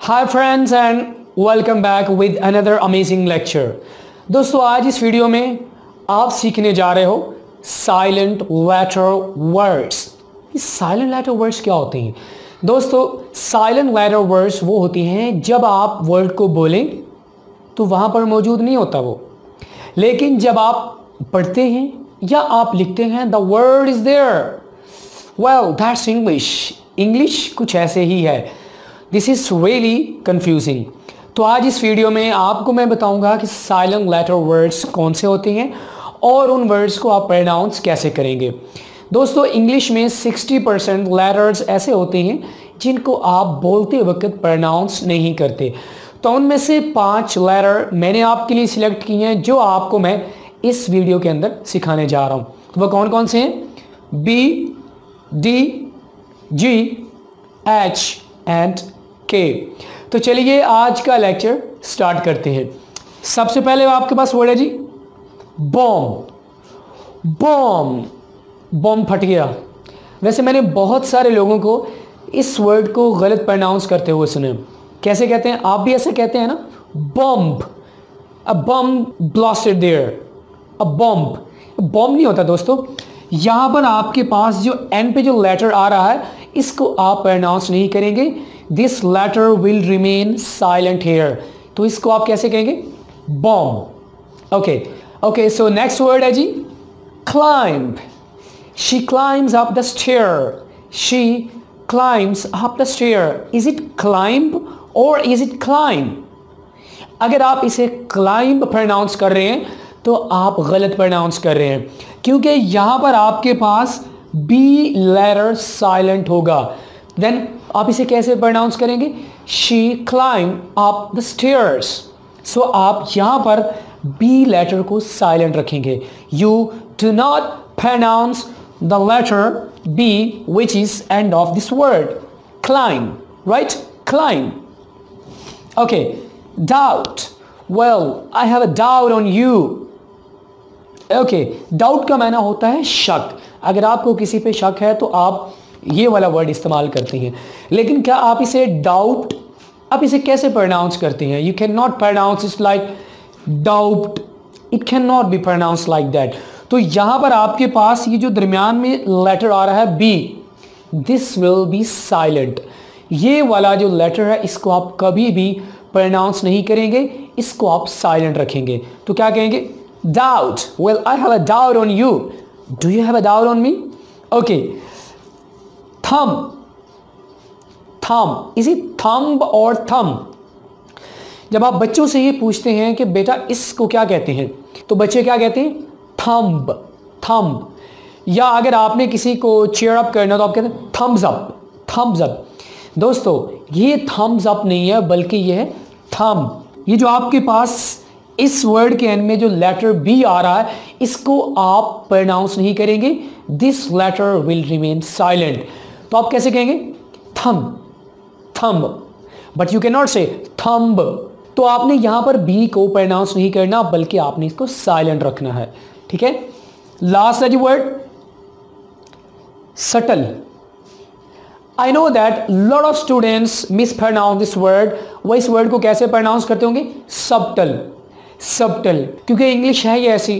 Hi friends and welcome back with another amazing lecture. दोस्तों आज इस वीडियो में आप सीखने जा रहे हो साइलेंट लेटर वर्ड्स। इस साइलेंट लेटर वर्ड्स क्या होते हैं दोस्तों? साइलेंट लेटर वर्ड्स वो होती हैं जब आप वर्ड को बोलें तो वहाँ पर मौजूद नहीं होता वो, लेकिन जब आप पढ़ते हैं या आप लिखते हैं the word is there. Well that's English. English कुछ ऐसे ही है। This is really confusing. तो आज इस वीडियो में आपको मैं बताऊंगा कि साइलेंट लेटर वर्ड्स कौन से होते हैं और उन वर्ड्स को आप प्रोनाउंस कैसे करेंगे। दोस्तों इंग्लिश में 60% लेटर्स ऐसे होते हैं जिनको आप बोलते वक्त प्रोनाउंस नहीं करते। तो उनमें से 5 लेटर मैंने आपके लिए सिलेक्ट किए हैं जो आपको मैं इस वीडियो के अंदर सिखाने जा रहा हूँ। तो वो कौन कौन से हैं? B, D, G, H and K. तो चलिए आज का लेक्चर स्टार्ट करते हैं। सबसे पहले आपके पास वर्ड है जी बॉम्ब। बॉम्ब, बॉम्ब फट गया। वैसे मैंने बहुत सारे लोगों को इस वर्ड को गलत प्रोनाउंस करते हुए सुने। कैसे कहते हैं? आप भी ऐसे कहते हैं ना, bomb. A bomb blasted there. A bomb, bomb नहीं होता दोस्तों। यहाँ पर आपके पास जो एंड पे जो लेटर आ रहा है इसको आप प्रोनाउंस नहीं करेंगे। This letter will remain silent here. तो इसको आप कैसे कहेंगे? Bomb. Okay so next word है जी climb. She climbs up the stair. She climbs up the stair. Is it climb और इज इट क्लाइंब? अगर आप इसे क्लाइंब प्रोनाउंस कर रहे हैं तो आप गलत प्रोनाउंस कर रहे हैं, क्योंकि यहां पर आपके पास बी लेटर साइलेंट होगा। देन आप इसे कैसे प्रोनाउंस करेंगे? She climb up the stairs. So आप यहां पर बी लेटर को साइलेंट रखेंगे। You do not pronounce the letter B which is end of this word climb, right? Climb. Okay, doubt. Well I have a doubt on you. Okay, doubt का माना होता है शक। अगर आपको किसी पे शक है तो आप ये वाला वर्ड इस्तेमाल करते हैं। लेकिन क्या आप इसे डाउट, आप इसे कैसे प्रोनाउंस करते हैं? You can not pronounce it like doubt. It can not be pronounce like that. तो यहां पर आपके पास ये जो दरमियान में लेटर आ रहा है B, this will be silent. ये वाला जो लेटर है इसको आप कभी भी प्रोनाउंस नहीं करेंगे, इसको आप साइलेंट रखेंगे। तो क्या कहेंगे? Doubt. Well I have a doubt on you. Do you have a doubt on me? Okay, थम। थम, इज इट थंब और थम? जब आप बच्चों से ये पूछते हैं कि बेटा इसको क्या कहते हैं, तो बच्चे क्या कहते हैं? Thumb, thumb. या अगर आपने किसी को चीयर अप करना तो आप कहते हैं थम्स अप, थम्स अप। दोस्तों ये थम्स अप नहीं है बल्कि ये है थंब। ये जो आपके पास इस वर्ड के एंड में जो लेटर बी आ रहा है इसको आप प्रोनाउंस नहीं करेंगे। This letter will remain silent. तो आप कैसे कहेंगे? Thumb, thumb. But you can not say thumb. तो आपने यहां पर बी को प्रोनाउंस नहीं करना बल्कि आपने इसको साइलेंट रखना है। ठीक है। लास्ट है जी word subtle. I know that lot of students mispronounce this word। वो इस वर्ड को कैसे प्रोनाउंस करते होंगे? Subtle, subtle. क्योंकि इंग्लिश है ये ऐसी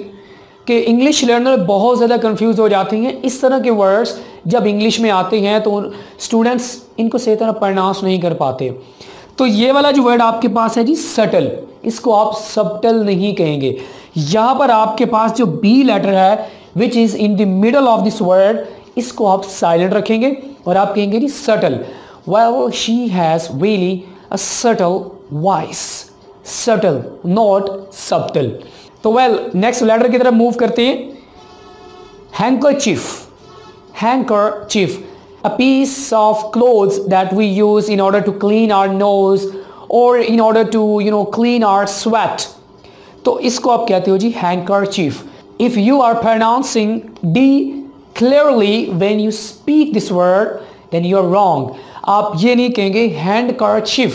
कि इंग्लिश लर्नर बहुत ज़्यादा कंफ्यूज हो जाती हैं। इस तरह के वर्ड्स जब इंग्लिश में आते हैं तो स्टूडेंट्स इनको सही तरह प्रोनाउंस नहीं कर पाते। तो ये वाला जो वर्ड आपके पास है जी सटल, इसको आप सबटल नहीं कहेंगे। यहाँ पर आपके पास जो बी लेटर है which is in the middle of this word, इसको आप साइलेंट रखेंगे और आप कहेंगे जी subtle. Well she has really a subtle voice. Subtle, not subtle. तो वेल नेक्स्ट लेटर की तरफ मूव करते हैं। Handkerchief. Handkerchief, a piece of clothes that we use in order to clean our nose or in order to clean our sweat। तो इसको आप कहते हो जी handkerchief. if you are pronouncing D clearly when you speak this word then you are wrong। आप ये नहीं कहेंगे handkerchief,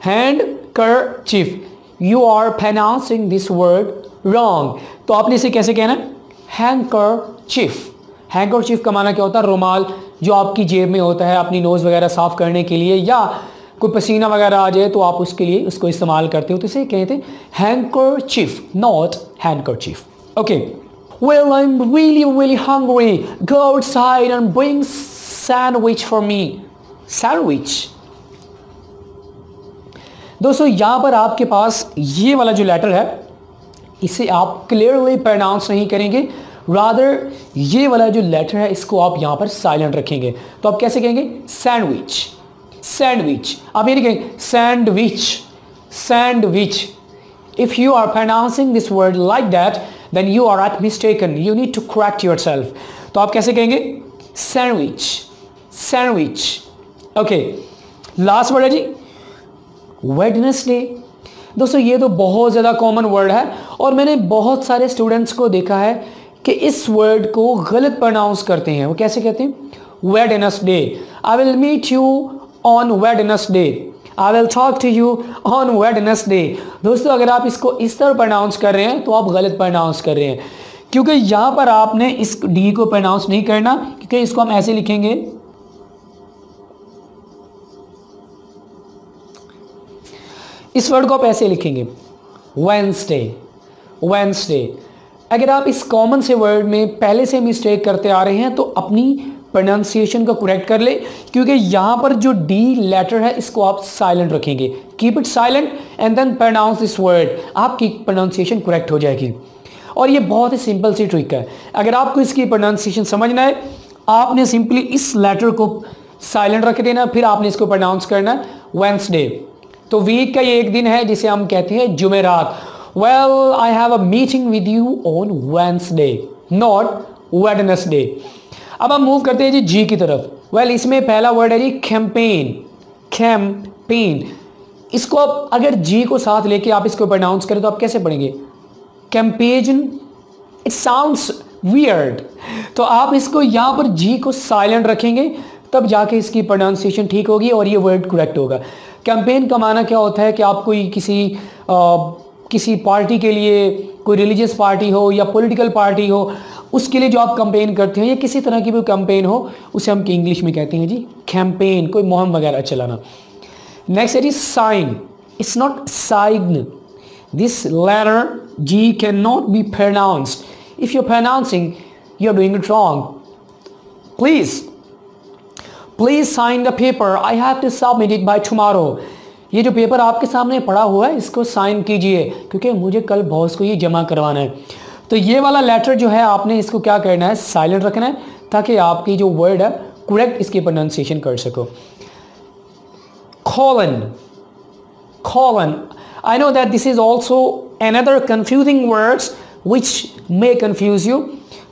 handkerchief। you are pronouncing this word wrong। तो आपने इसे कैसे कहना है? handkerchief। हैंकरचीफ का माना क्या होता है? रुमाल जो आपकी जेब में होता है अपनी नोज़ वगैरह साफ़ करने के लिए, या कोई पसीना वगैरह आ जाए तो आप उसके लिए उसको इस्तेमाल करते हो, तो इसे कहते हैं handkerchief, not handkerchief. Okay, well I am really really hungry, go outside and bring sandwich for me. Sandwich दोस्तों, यहां पर आपके पास ये वाला जो लेटर है इसे आप क्लियरली प्रोनाउंस नहीं करेंगे, रादर ये वाला जो लेटर है इसको आप यहां पर साइलेंट रखेंगे. तो आप कैसे कहेंगे? Sandwich, sandwich. आप ये नहीं कहेंगे sandwich, sandwich. If you are pronouncing this word like that then you are at mistaken, you need to correct yourself. तो आप कैसे कहेंगे? Sandwich, sandwich. Okay, last word है जी वेडनेसडे. दोस्तों ये तो बहुत ज़्यादा कॉमन वर्ड है और मैंने बहुत सारे स्टूडेंट्स को देखा है कि इस वर्ड को गलत प्रोनाउंस करते हैं. वो कैसे कहते हैं? Wednesday. I will meet you on Wednesday, I will talk to you on Wednesday. दोस्तों अगर आप इसको इस तरह प्रोनाउंस कर रहे हैं तो आप गलत प्रोनाउंस कर रहे हैं, क्योंकि यहाँ पर आपने इस डी को प्रोनाउंस नहीं करना, क्योंकि इसको हम ऐसे लिखेंगे, इस वर्ड को आप ऐसे लिखेंगे वेंसडे, वेंसडे. अगर आप इस कॉमन से वर्ड में पहले से मिस्टेक करते आ रहे हैं तो अपनी प्रोनाउंसिएशन को करेक्ट कर ले, क्योंकि यहाँ पर जो डी लेटर है इसको आप साइलेंट रखेंगे. Keep it silent and then pronounce this word, आपकी प्रोनाउंसिएशन करेक्ट हो जाएगी. और ये बहुत ही सिंपल सी ट्रिक है. अगर आपको इसकी प्रोनाउंसिएशन समझना है, आपने सिंपली इस लेटर को साइलेंट रख देना, फिर आपने इसको प्रोनाउंस करना है वेंसडे. तो वीक का ये एक दिन है जिसे हम कहते हैं जुमेरात. Well I have a meeting with you on Wednesday, not Wednesday. अब हम मूव करते हैं जी जी की तरफ. वेल इसमें पहला वर्ड है जी कैंपेन, कैंपेन. इसको आप अगर जी को साथ लेके आप इसको प्रोनाउंस करें तो आप कैसे पढ़ेंगे? कैंपेजन. It sounds weird. तो आप इसको यहाँ पर जी को साइलेंट रखेंगे, तब जाके इसकी प्रोनाउंसिएशन ठीक होगी और ये वर्ड करेक्ट होगा. कैंपेन का माना क्या होता है कि आप कोई किसी पार्टी के लिए, कोई रिलीजियस पार्टी हो या पॉलिटिकल पार्टी हो, उसके लिए जो आप कैंपेन करते हो या किसी तरह की भी कैंपेन हो, उसे हम इंग्लिश में कहते हैं जी कैंपेन, कोई मुहिम वगैरह चलाना. नेक्स्ट है जी sign. It's not sign. This letter G can not be pronounced. If you are pronouncing you are doing it wrong. Please sign the paper, I have to submit it by tomorrow. ये जो paper आपके सामने पड़ा हुआ है इसको sign कीजिए, क्योंकि मुझे कल बॉस को ये जमा करवाना है. तो ये वाला लेटर जो है आपने इसको क्या करना है? साइलेंट रखना है, ताकि आपकी जो वर्ड है करेक्ट इसकी प्रोनाउंसिएशन कर सको. Colon, colon. I know that this is also another confusing words which may confuse you,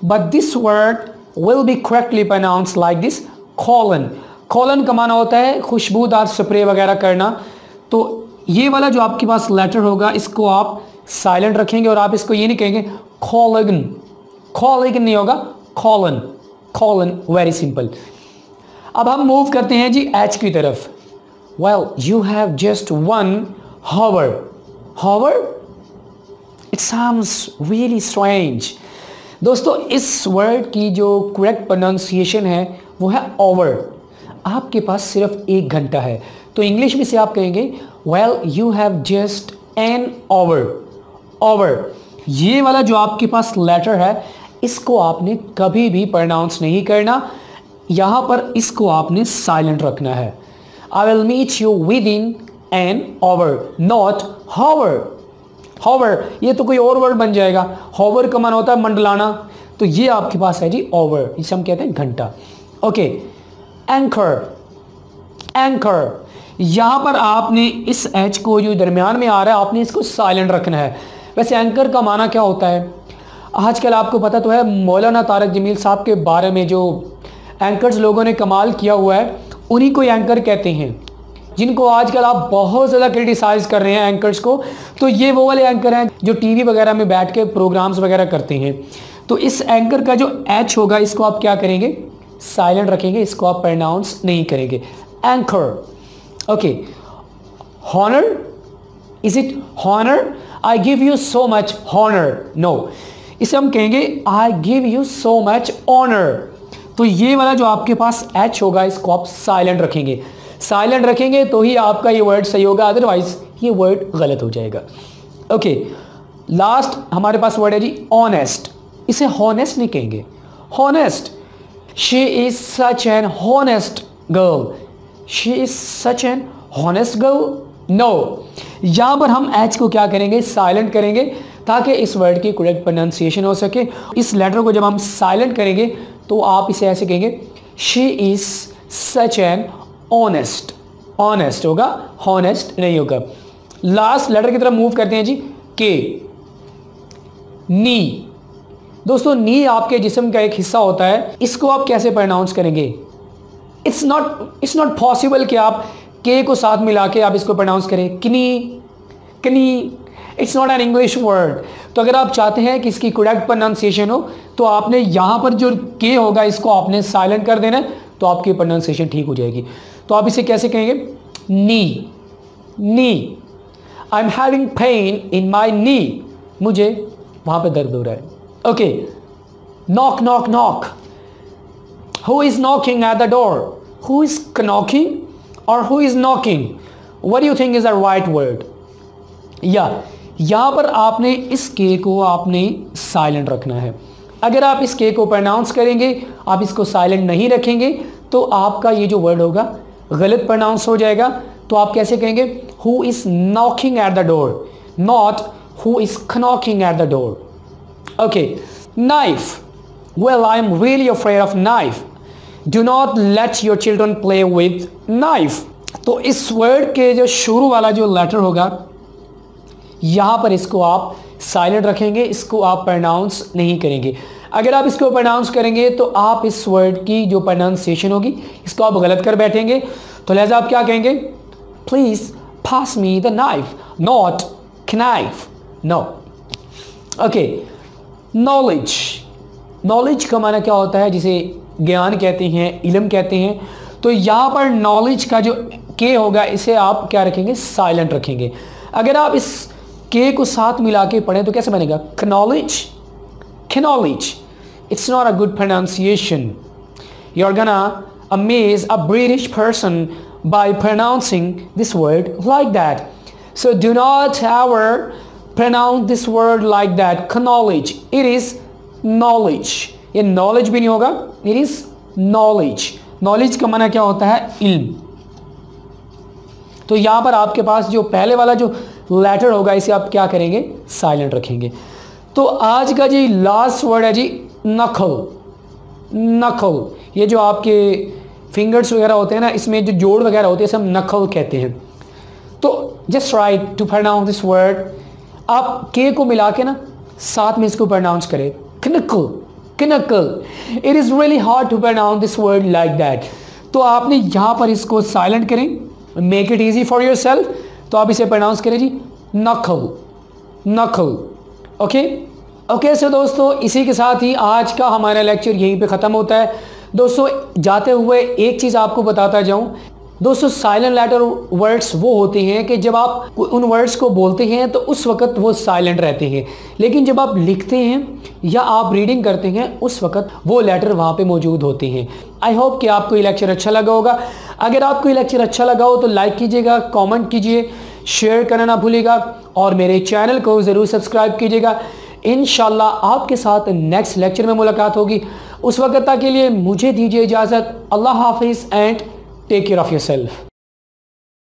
but this word will be correctly pronounced like this, colon. colon का माना होता है खुशबूदार स्प्रे वगैरह करना. तो ये वाला जो आपके पास लेटर होगा इसको आप साइलेंट रखेंगे और आप इसको ये नहीं कहेंगे colon, colon नहीं होगा, colon, colon. Very simple. अब हम मूव करते हैं जी एच की तरफ. well you have just one hour. hour It sounds really strange. दोस्तों इस वर्ड की जो करेक्ट प्रोनाउंसिएशन है वो है ओवर. आपके पास सिर्फ 1 घंटा है, तो इंग्लिश में से आप कहेंगे well you have just an hour. Over ये वाला जो आपके पास लेटर है इसको आपने कभी भी प्रोनाउंस नहीं करना, यहाँ पर इसको आपने साइलेंट रखना है. I will meet you within an hour, not hour. Hover ये तो कोई और वर्ड बन जाएगा. होवर का मान होता है मंडलाना, तो ये आपके पास है जी ओवर, इसे हम कहते हैं घंटा. Okay, anchor, anchor. यहां पर आपने इस एच को जो दरमियान में आ रहा है आपने इसको साइलेंट रखना है. वैसे एंकर का माना क्या होता है? आजकल आपको पता तो है मौलाना तारक जमील साहब के बारे में जो एंकर्स लोगों ने कमाल किया हुआ है, उन्हीं को एंकर कहते हैं, जिनको आजकल आप बहुत ज़्यादा क्रिटिसाइज कर रहे हैं एंकर्स को. तो ये वो वाले एंकर हैं जो टीवी वगैरह में बैठ के प्रोग्राम्स वगैरह करते हैं. तो इस एंकर का जो एच होगा इसको आप क्या करेंगे? साइलेंट रखेंगे, इसको आप प्रोनाउंस नहीं करेंगे. Anchor. Okay, honour. Is it honour? I give you so much honour. No, इसे हम कहेंगे I give you so much honour. तो ये वाला जो आपके पास एच होगा इसको आप साइलेंट रखेंगे. साइलेंट रखेंगे तो ही आपका ये वर्ड सही होगा, अदरवाइज ये वर्ड गलत हो जाएगा। ओके, लास्ट हमारे पास वर्ड है जी ऑनेस्ट। इसे हॉनेस्ट नहीं कहेंगे, honest. She is such an honest girl, she is such an honest girl. No, यहां पर हम एच को क्या करेंगे, साइलेंट करेंगे, ताकि इस वर्ड की करेक्ट प्रोनाउंसिएशन हो सके। इस लेटर को जब हम साइलेंट करेंगे तो आप इसे ऐसे कहेंगे, she is such an honest. Honest होगा, हॉनेस्ट नहीं होगा। लास्ट लेटर की तरफ मूव करते हैं जी, के। नी। दोस्तों, नी आपके जिस्म का एक हिस्सा होता है, इसको आप कैसे प्रोनाउंस करेंगे? इट्स नॉट पॉसिबल कि आप के को साथ मिला के आप इसको प्रोनाउंस करें, किनी किनी। It's not an English word. तो अगर आप चाहते हैं कि इसकी करेक्ट प्रोनाउंसिएशन हो तो आपने यहाँ पर जो के होगा इसको आपने साइलेंट कर देना है, तो आपकी प्रोनाउंसिएशन ठीक हो जाएगी। तो आप इसे कैसे कहेंगे, knee. Knee, I am having pain in my knee, मुझे वहाँ पे दर्द हो रहा है। Okay, knock knock knock. Who is knocking at the door? Who is knocking और who is knocking? What do you think is the right word? या यहाँ पर आपने इस के को आपने साइलेंट रखना है। अगर आप इस के को प्रोनाउंस करेंगे, आप इसको साइलेंट नहीं रखेंगे, तो आपका ये जो वर्ड होगा गलत प्रोनाउंस हो जाएगा। तो आप कैसे कहेंगे, who is knocking at the door, not who is knocking eight the door. Okay, knife. Well, I am really afraid of knife, do not let your children play with knife. तो इस word के जो शुरू वाला जो letter होगा, यहाँ पर इसको आप साइलेंट रखेंगे, इसको आप प्रोनाउंस नहीं करेंगे। अगर आप इसको प्रोनाउंस करेंगे तो आप इस वर्ड की जो प्रोनाउंसिएशन होगी इसको आप गलत कर बैठेंगे। तो लिहाजा आप क्या कहेंगे, please pass me the knife, not knife, no. Okay, knowledge. Knowledge का माना क्या होता है, जिसे ज्ञान कहते हैं, इल्म कहते हैं। तो यहाँ पर नॉलेज का जो के होगा इसे आप क्या रखेंगे, साइलेंट रखेंगे। अगर आप इस के को साथ मिला के पढ़ें तो कैसे बनेगा, knowledge, knowledge. It's not a good pronunciation. You're gonna amaze a British person by pronouncing this word like that. So do not ever pronounce this word like that, knowledge. It is knowledge. ये knowledge भी नहीं होगा, it is knowledge. knowledge का माना क्या होता है, इल्म। तो यहाँ पर आपके पास जो पहले वाला जो लेटर होगा इसे आप क्या करेंगे, साइलेंट रखेंगे। तो आज का जी लास्ट वर्ड है जी नखल। नखल, ये जो आपके फिंगर्स वगैरह होते हैं ना, इसमें जो जोड़ वगैरह होते हैं इसे हम नखल कहते हैं। तो just right to pronounce this word, आप के को मिला के ना साथ में इसको प्रोनाउंस करें, knuckle, knuckle. It is really hard to pronounce this word like that. तो आपने यहाँ पर इसको साइलेंट करें, make it easy for yourself. तो आप इसे प्रोनाउंस करें जी नखल, नखल। ओके सो दोस्तों, इसी के साथ ही आज का हमारा लेक्चर यहीं पे ख़त्म होता है। दोस्तों, जाते हुए एक चीज़ आपको बताता जाऊं। दोस्तों, साइलेंट लेटर वर्ड्स वो होते हैं कि जब आप उन वर्ड्स को बोलते हैं तो उस वक्त वो साइलेंट रहते हैं, लेकिन जब आप लिखते हैं या आप रीडिंग करते हैं उस वक्त वो लेटर वहाँ पे मौजूद होते हैं। आई होप कि आपको ये लेक्चर अच्छा लगा होगा। अगर आपको ये लेक्चर अच्छा लगा हो तो लाइक कीजिएगा, कमेंट कीजिए, शेयर करना ना भूलिएगा और मेरे चैनल को ज़रूर सब्सक्राइब कीजिएगा। इंशाल्लाह आपके साथ नेक्स्ट लेक्चर में मुलाकात होगी। उस वक्त तक के लिए मुझे दीजिए इजाज़त। अल्लाह हाफिज़ and take care of yourself.